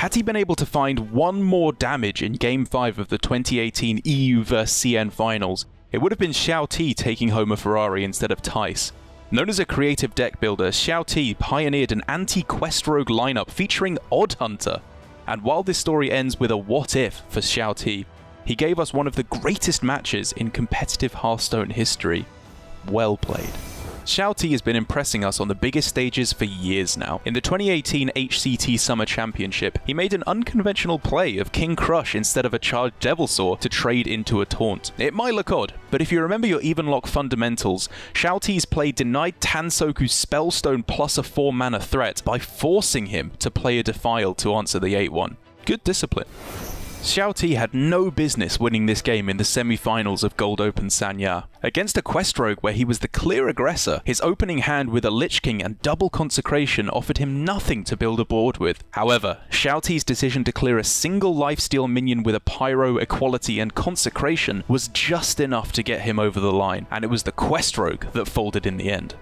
Had he been able to find one more damage in Game 5 of the 2018 EU vs CN finals, it would have been XiaoT taking home a Ferrari instead of Tice. Known as a creative deck builder, XiaoT pioneered an anti-quest rogue lineup featuring Odd Hunter. And while this story ends with a what if for XiaoT, he gave us one of the greatest matches in competitive Hearthstone history. Well played. XiaoT has been impressing us on the biggest stages for years now. In the 2018 HCT Summer Championship, he made an unconventional play of King Crush instead of a charged Devilsaur to trade into a taunt. It might look odd, but if you remember your Evenlock fundamentals, XiaoT's play denied Tansoku's Spellstone plus a 4-mana threat by forcing him to play a Defile to answer the 8-1. Good discipline. XiaoT had no business winning this game in the semi-finals of Gold Open Sanya. Against a Quest Rogue where he was the clear aggressor, his opening hand with a Lich King and double Consecration offered him nothing to build a board with. However, XiaoT's decision to clear a single lifesteal minion with a Pyro, Equality and Consecration was just enough to get him over the line, and it was the Quest Rogue that folded in the end.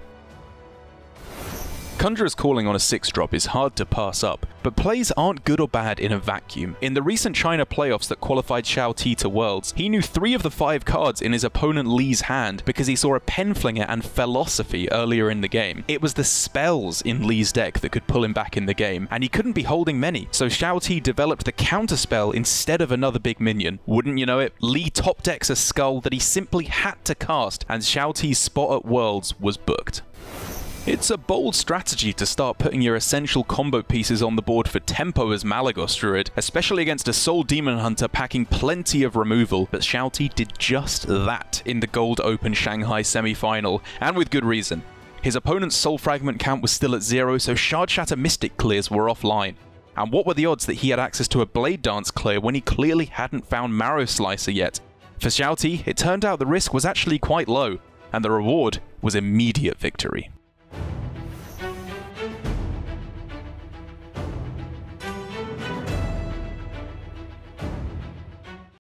Conjurer's Calling on a 6-drop is hard to pass up, but plays aren't good or bad in a vacuum. In the recent China playoffs that qualified XiaoT to Worlds, he knew 3 of the 5 cards in his opponent Lee's hand because he saw a Penflinger and Philosophy earlier in the game. It was the spells in Lee's deck that could pull him back in the game, and he couldn't be holding many, so XiaoT developed the counterspell instead of another big minion. Wouldn't you know it, Lee top decks a Skull that he simply had to cast, and XiaoT's spot at Worlds was booked. It's a bold strategy to start putting your essential combo pieces on the board for tempo as Malagos Druid, especially against a Soul Demon Hunter packing plenty of removal, but XiaoT did just that in the Gold Open Shanghai semi-final, and with good reason. His opponent's Soul Fragment count was still at 0, so Shard Shatter Mystic clears were offline. And what were the odds that he had access to a Blade Dance clear when he clearly hadn't found Marrow Slicer yet? For XiaoT, it turned out the risk was actually quite low, and the reward was immediate victory.